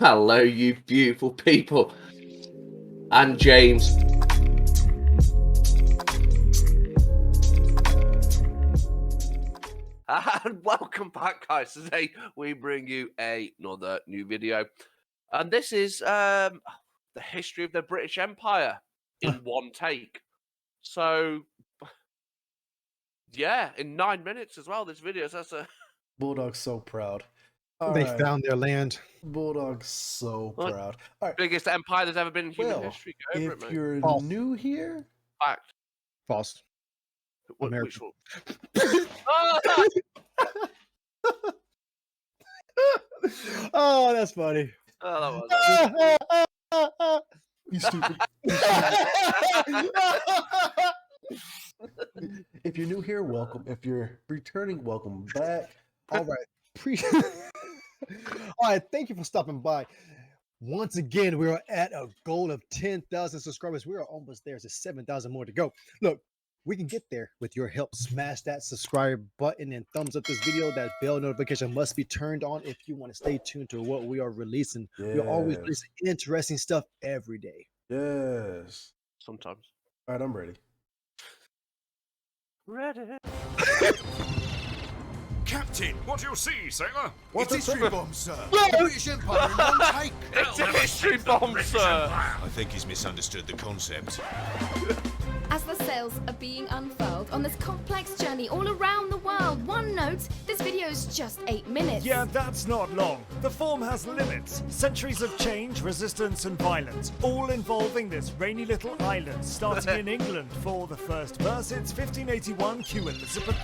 Hello, you beautiful people. And James. And welcome back, guys. Today we bring you another new video. And this is the history of the British Empire in one take. So, yeah, in 9 minutes as well, this video. So that's a... Bulldog's so proud. They found their land. Bulldog's so Look, proud. All right. biggest empire there's ever been in human Well, history. Go over it, if mate. you're False. new here, Fact. False. Which American. one? Oh, that's funny. Oh, that was... you stupid. If you're new here, welcome. If you're returning, welcome back. All right. All right. Thank you for stopping by. Once again, we are at a goal of 10,000 subscribers. We are almost there. There's 7,000 more to go. Look, we can get there with your help. Smash that subscribe button and thumbs up this video. That bell notification must be turned on if you want to stay tuned to what we are releasing. We're always Yes. releasing interesting stuff every day. Yes. Sometimes. All right, I'm ready. Ready. Captain, what do you see, sailor? What's It's up, history sir? bomb, sir. The British Empire in one take. It's a history bomb, sir. I think he's misunderstood the concept. As the sails are being unfurled on this complex journey all around the world, one note, this video is just 8 minutes. Yeah, that's not long. The form has limits. Centuries of change, resistance and violence, all involving this rainy little island, starting in England. For the first verse, it's 1581 Q Elizabeth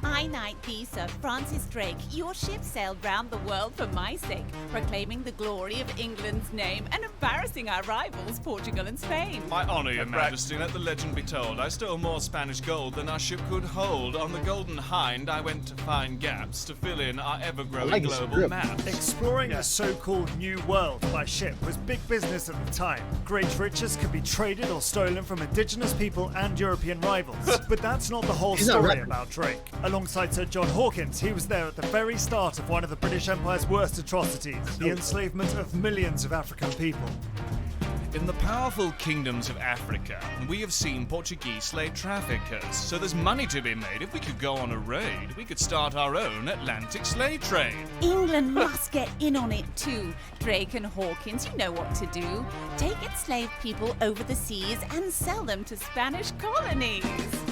I. I knight thee, Sir Francis Drake. Your ship sailed round the world for my sake, proclaiming the glory of England's name and embarrassing our rivals, Portugal and Spain. I honour your majesty, let the legend be told. I stole more Spanish gold than our ship could hold. On the Golden Hind, I went to find gaps to fill in our ever-growing like this global script. map. Exploring the so-called New World by ship was big business at the time. Great riches could be traded or stolen from indigenous people and European rivals. But that's not the whole He's not story rapping. about Drake. Alongside Sir John Hawkins, he was there at the very start of one of the British Empire's worst atrocities, the enslavement of millions of African people. In the powerful kingdoms of Africa, we have seen Portuguese slave traffickers. So there's money to be made. If we could go on a raid, we could start our own Atlantic slave trade. England must get in on it too. Drake and Hawkins, you know what to do. Take enslaved people over the seas and sell them to Spanish colonies.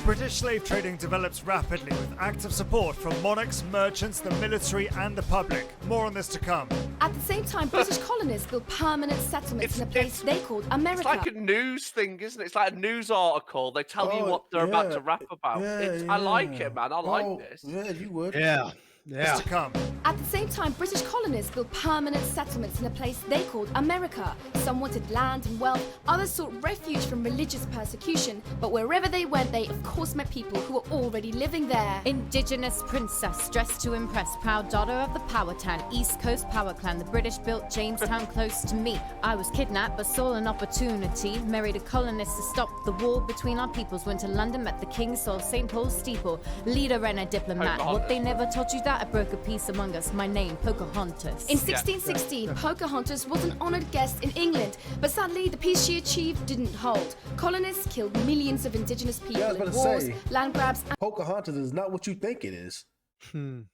British slave trading develops rapidly with active support from monarchs, merchants, the military and the public. More on this to come. At the same time, British colonists built permanent settlements in a place they called America. It's like a news thing, isn't it? It's like a news article. They tell you what they're about to rap about. I like it, man. I like this. Yeah, you would. Yeah. This to come. At the same time, British colonists built permanent settlements in a place they called America. Some wanted land and wealth, others sought refuge from religious persecution, but wherever they went, they of course met people who were already living there. Indigenous princess dressed to impress, proud daughter of the power town, East Coast power clan. The British built Jamestown close to me. I was kidnapped but saw an opportunity. Married a colonist to stop the war between our peoples. Went to London, met the king, saw St. Paul's steeple. Leader and a diplomat. What they never taught you that? I broke a peace among us. My name, Pocahontas. In 1616, Pocahontas was an honoured guest in England, but sadly the peace she achieved didn't hold. Colonists killed millions of indigenous people I was in about to wars, say. land grabs, and Pocahontas is not what you think it is. It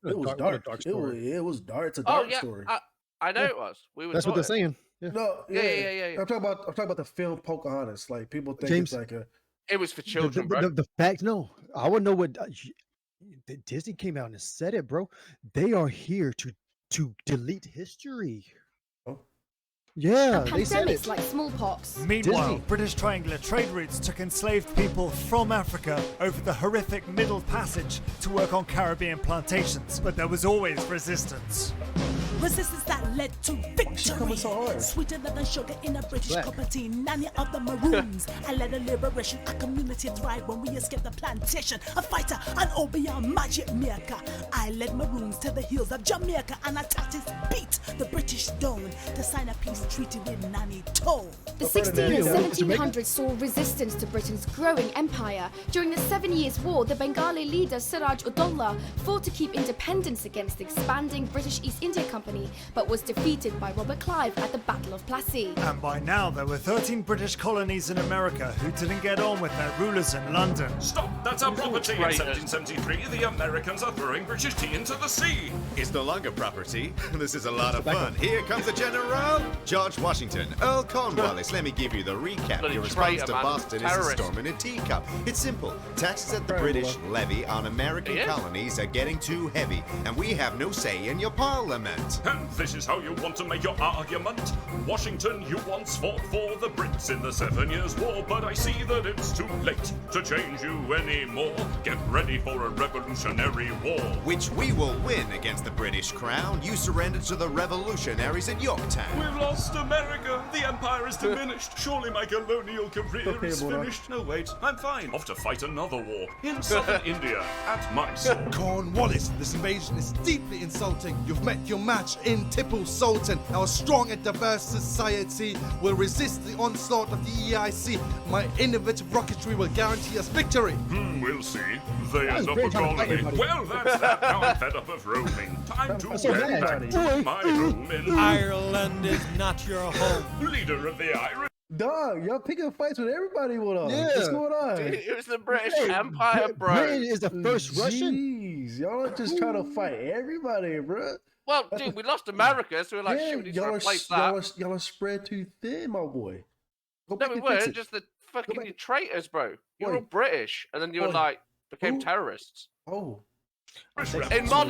was What a dark. dark It story. was dark. It's a Oh, dark yeah. story. I know it was. We were That's what they're taught it. saying. Yeah. No, Yeah. I'm talking about the film Pocahontas. Like people think James- it's like a. It was for children, bro. The fact, no, I would know what Disney came out and said it, bro. They are here to delete history. Oh. Yeah, they said pandemics it. like smallpox. Meanwhile, Disney. British triangular trade routes took enslaved people from Africa over the horrific Middle Passage to work on Caribbean plantations, but there was always resistance. Resistance that led to victory. coming so hard? Sweeter than the sugar in a British Black. cup of tea. Nanny of the Maroons. I led a liberation, a community thrive when we escaped the plantation. A fighter, an obeah magic maker. I led Maroons to the hills of Jamaica and attacked his beat the British stone to sign a peace treaty with Nanny Toe. The 16 and Yeah, Jamaica. 1700s saw resistance to Britain's growing empire. During the 7 Years' War, the Bengali leader Siraj Udollah fought to keep independence against the expanding British East India Company, but was was defeated by Robert Clive at the Battle of Plassey. And by now, there were 13 British colonies in America who didn't get on with their rulers in London. Stop! That's our property. In 1773, the Americans are throwing British tea into the sea. It's no longer property. This is a lot of fun. Here comes the General! George Washington, Earl Cornwallis. Let me give you the recap. Your response to Boston is a storm in a teacup. It's simple. Taxes that the British levy on American colonies are getting too heavy, and we have no say in your parliament. And this is how you want to make your argument? Washington, you once fought for the Brits in the 7 Years' War, but I see that it's too late to change you anymore. Get ready for a revolutionary war. Which we will win against the British Crown. You surrendered to the revolutionaries at Yorktown. We've lost America. The empire is diminished. Surely my colonial career is finished. No, wait. I'm fine. Off to fight another war in southern India at my sword. Cornwallis, this invasion is deeply insulting. You've met your match in Tipu Sultan. Our strong and diverse society will resist the onslaught of the EIC. My innovative rocketry will guarantee us victory. We'll see. They end up a colony. Well, that's that. Now I'm fed up of roaming. Time to get back to my home in Ireland is not your home. Leader of the Irish. Dog, y'all picking fights with everybody. What on? Yeah. What's going on? Dude, it was the British Empire, bro. Britain is the first Russian. Jeez, y'all are just trying to fight everybody, bro. Well, dude, we lost America, so we're like, shit, we need to replace that. Y'all are spread too thin, my boy. Go No, back we and fix weren't. it. Just the fucking traitors, bro. You're Oi. all British, and then you were Oi. like became Who? terrorists. Oh. In modern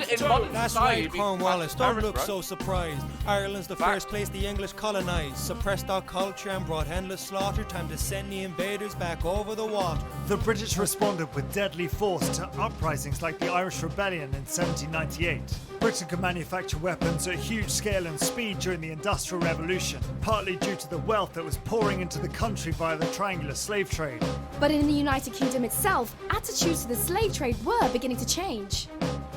That's society, right, Cornwallis. Don't terrorists, look bro. so surprised. Ireland's the first place the English colonised, suppressed our culture and brought endless slaughter. Time to send the invaders back over the water. The British responded with deadly force to uprisings like the Irish Rebellion in 1798. Britain could manufacture weapons at huge scale and speed during the Industrial Revolution, partly due to the wealth that was pouring into the country via the triangular slave trade. But in the United Kingdom itself, attitudes to the slave trade were beginning to change.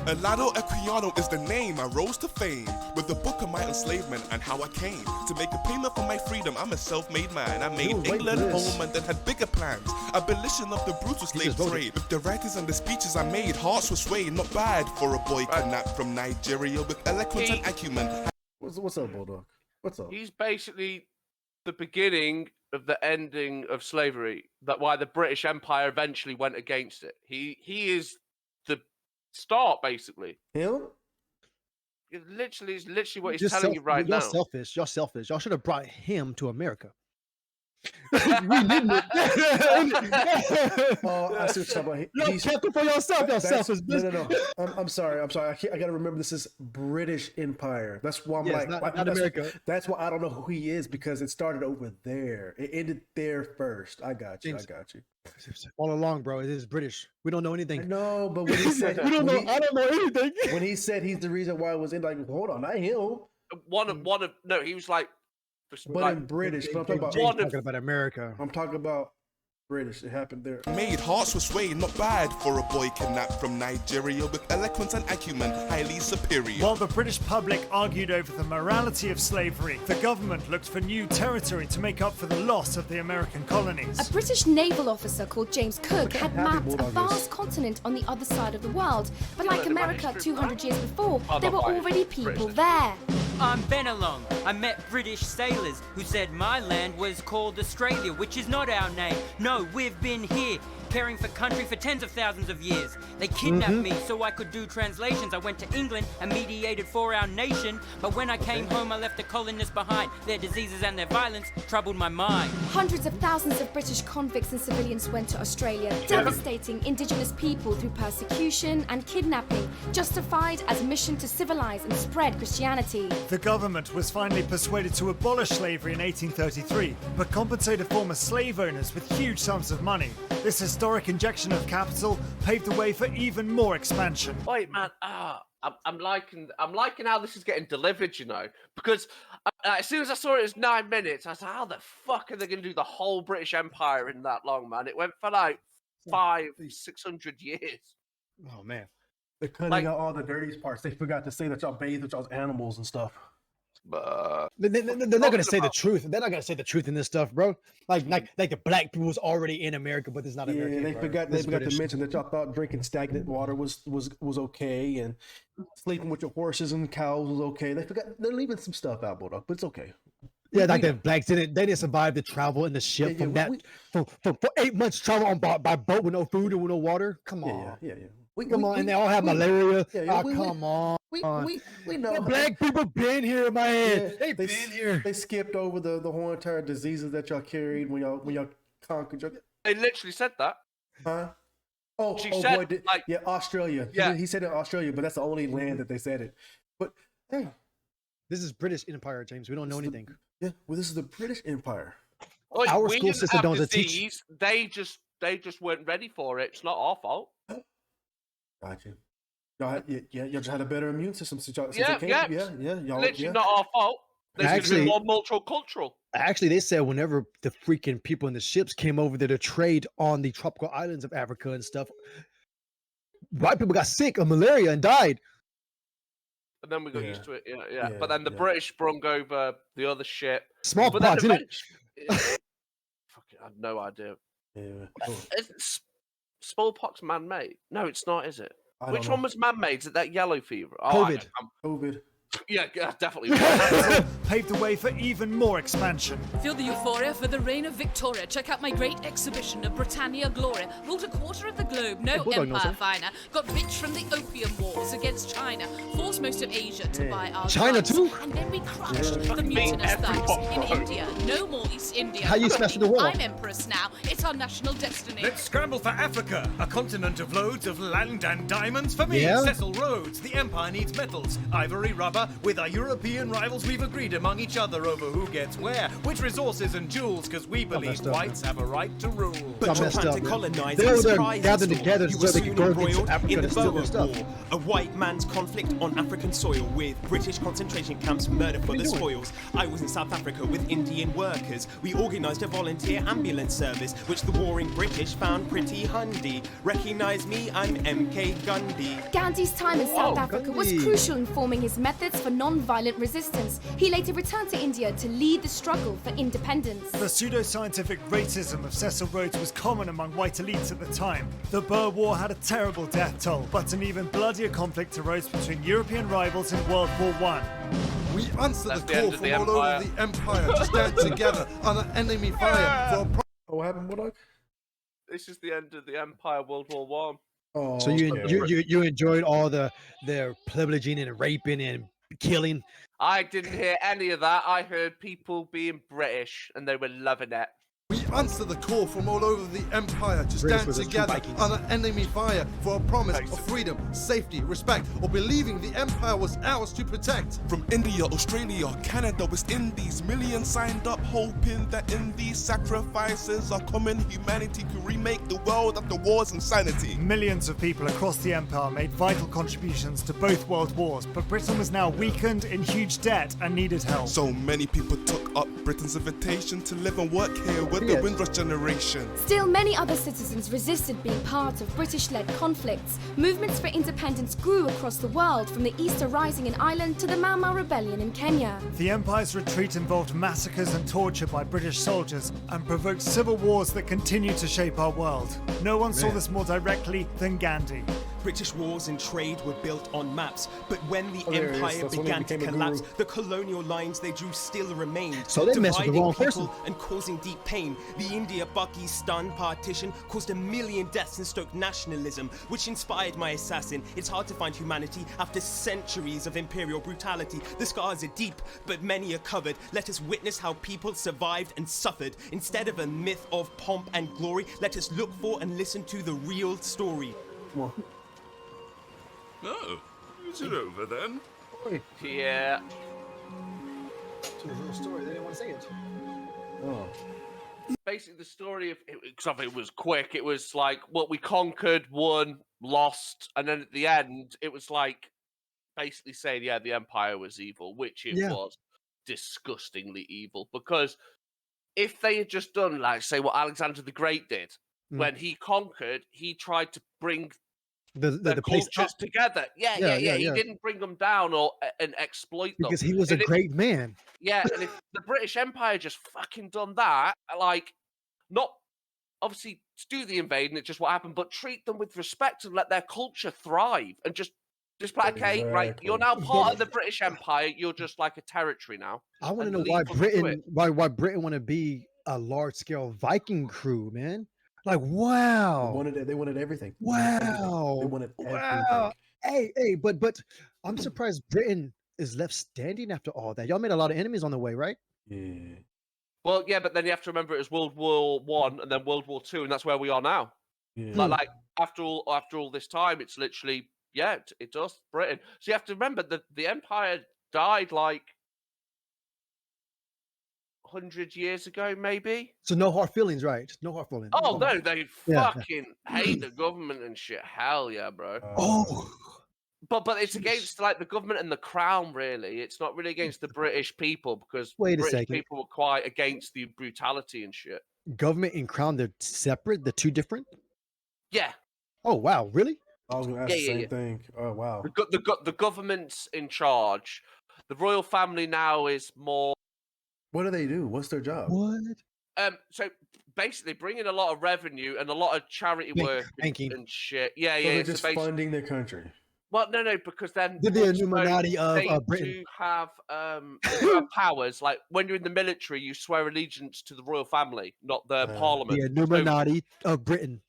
Elado Equiano is the name. I rose to fame with the book of my enslavement and how I came to make a payment for my freedom. I'm a self-made man. I made England home and then had bigger plans. Abolition of the brutal slave trade. With the writings and the speeches I made, hearts were swayed. Not bad for a boy kidnapped from Nigeria with eloquence and acumen. What's up, Bulldog? What's up? He's basically the beginning of the ending of slavery. That why the British Empire eventually went against it. He is the start, basically. Him? It's literally what he's Just telling you right you're now. selfish. Y'all selfish. Y'all should have brought him to America. We need it. Oh, I see what you're talking about. Y'all kept it for yourself. Y'all selfish. No. I'm sorry. I gotta remember this is British Empire. That's why I'm Yes, like, not that's, America. That's why I don't know who he is because it started over there. It ended there first. I got you. James. I got you. All along, bro. It is British. We don't know anything. No, but when he said we don't know. I don't know anything. when he said he's the reason why it was in, like, hold on, not him. One of no, he was like, But in British, but I'm talking about talking about America. I'm talking about British. It happened there. Made hearts were swayed. Not bad for a boy kidnapped from Nigeria with eloquence and acumen. Highly superior. While the British public argued over the morality of slavery, the government looked for new territory to make up for the loss of the American colonies. A British naval officer called James Cook had happy mapped a Bulldog is. vast continent on the other side of the world. But like the America manuscript, 200 years before, Oh, there were not by already people British. there. I'm Benelong. I met British sailors who said my land was called Australia, which is not our name. No, we've been here, caring for country for tens of thousands of years. They kidnapped me so I could do translations. I went to England and mediated for our nation. But when I came home, I left the colonists behind. Their diseases and their violence troubled my mind. Hundreds of thousands of British convicts and civilians went to Australia, devastating indigenous people through persecution and kidnapping, justified as a mission to civilize and spread Christianity. The government was finally persuaded to abolish slavery in 1833, but compensated former slave owners with huge sums of money. This historic injection of capital paved the way for even more expansion. wait, man, I'm liking how this is getting delivered, you know, because as soon as I saw it was 9 minutes, I was like, how the fuck are they going to do the whole British Empire in that long, man? It went for like 500-600 years. Oh man. They're cutting out all the dirty parts. They forgot to say that y'all bathe with y'all's animals and stuff. They're not gonna say the truth. They're not gonna say the truth in this stuff, bro. Like the black people was already in America, but it's not American. They bro. forgot This is to British. mention that y'all thought drinking stagnant water was okay, and sleeping with your horses and cows was okay. They forgot. They're leaving some stuff out, Bulldog, but it's okay. Yeah, like the blacks didn't survive the travel in the ship for 8 months travel on by boat with no food and with no water. Come on. Yeah. Come on, and they all have malaria. Come on. We know. The black people been here, man. They've been here. They skipped over the whole entire diseases that y'all carried when y'all conquered. They literally said that. Huh? Oh, she said, said, Australia. Yeah. He said it Australia, but that's the only land that they said it. But damn. This is British Empire, James. We don't know anything. Well, this is the British Empire. Our we school didn't system have don't teach. disease. They just weren't ready for it. It's not our fault. Gotcha. Y'all just had a better immune system since y'all Yeah. Y'all, Literally not our fault. This is more multicultural. Actually, they said whenever the freaking people in the ships came over there to trade on the tropical islands of Africa and stuff, white people got sick of malaria and died. And then we got used to it. Yeah. But then the British sprung over the other ship. Smallpox, Fuck it, I have no idea. Yeah. Is smallpox man-made? No, it's not, is it? Which know. one was man-made? Is it that yellow fever? COVID. COVID. Yeah, definitely. Paved the way for even more expansion. Feel the euphoria for the reign of Victoria. Check out my great exhibition of Britannia Gloria. Ruled a quarter of the globe, no empire finer. Got rich from the opium wars against China. Forced most of Asia to buy our China guns. too? And then we crushed the mutinous thugs in India. No more East India. How you smashing the wall? I'm empress now. It's our national destiny. Let's scramble for Africa, a continent of loads of land and diamonds for me. Yeah? Cecil Rhodes, the empire needs metals, ivory, rubber. With our European rivals, we've agreed among each other over who gets where, which resources and jewels, because we believe whites have a right to rule. But your plan to colonize They were is there surprising. gathered together You so were they soon could go into embroiled Africa in the and steal their Boer stuff. War, a white man's conflict on African soil with British concentration camps, murder for the spoils. I was in South Africa with Indian workers. We organized a volunteer ambulance service, which the warring British found pretty handy. Recognize me, I'm MK Gandhi. Gandhi's time in South Africa was Gandhi. crucial in forming his methods for non-violent resistance. He later returned to India to lead the struggle for independence. The pseudo-scientific racism of Cecil Rhodes was common among white elites at the time. The Boer War had a terrible death toll, but an even bloodier conflict arose between European rivals in World War I. We answer That's the the call end of from the all empire. over the empire to stand together under enemy fire for a What happened, Bulldog? This is the end of the Empire, World War One. Oh, So you enjoyed all their privileging and raping and killing. I didn't hear any of that. I heard people being British and they were loving it. We answer the call from all over the empire to British stand was a true together Vikings. under enemy fire for a promise of freedom, safety, respect, or believing the empire was ours to protect. From India, Australia, Canada, West Indies, millions signed up hoping that in these sacrifices our common humanity could remake the world after war's insanity. Millions of people across the empire made vital contributions to both world wars, but Britain was now weakened, in huge debt, and needed help. So many people took up Britain's invitation to live and work here with the Windrush generation. Still, many other citizens resisted being part of British-led conflicts. Movements for independence grew across the world, from the Easter Rising in Ireland to the Mau Mau Rebellion in Kenya. The empire's retreat involved massacres and torture by British soldiers and provoked civil wars that continue to shape our world. No one saw this more directly than Gandhi. British wars and trade were built on maps, but when the there it is. empire That's when began he to became a collapse, guru. the colonial lines they drew still remained, So they messed with the dividing wrong people person. and causing deep pain. The India-Pakistan partition caused 1 million deaths and stoked nationalism, which inspired my assassin. It's hard to find humanity after centuries of imperial brutality. The scars are deep, but many are covered. Let us witness how people survived and suffered. Instead of a myth of pomp and glory, let us look for and listen to the real story. Oh, is it over then? Yeah. It's a real story. They didn't want to say it. Oh. Basically, the story of it was quick. It was like, what we conquered, won, lost, and then at the end, it was like basically saying, yeah, the Empire was evil, which it was disgustingly evil. Because if they had just done, like, say, what Alexander the Great did, when he conquered, he tried to bring the place cultures together. Yeah. He didn't bring them down and exploit them because he was a great man. Yeah, and if the British Empire just fucking done that, like, not obviously to do the invading, it's just what happened, but treat them with respect and let their culture thrive, and just like, okay, right, you're now part of the British Empire. You're just like a territory now. I want to know why Britain want to be a large scale Viking crew, man. Like, wow, they wanted everything. Wow, they wanted everything. Hey, but I'm surprised Britain is left standing after all that. Y'all made a lot of enemies on the way, right? Yeah. Well, yeah, but then you have to remember it was World War I and then World War II, and that's where we are now. Yeah. Like after all this time, it's literally it does Britain. So you have to remember that the empire died like 100 years ago, maybe. So no hard feelings, right? No hard feelings. Oh no, they fucking hate the government and shit. Hell yeah, bro. But it's against like the government and the crown, really. It's not really against the British people because British people were quite against the brutality and shit. Government and crown, they're separate. They're two different. Yeah. Oh wow, really? I was gonna ask the same thing. Oh wow. The government's in charge. The royal family now is more. What do they do? What's their job? What? So basically, bring in a lot of revenue and a lot of charity work and shit. Yeah, so they're just funding their country. Well, no, because then they're the Illuminati of Britain. They do have powers. Like when you're in the military, you swear allegiance to the royal family, not the parliament. The Illuminati of Britain.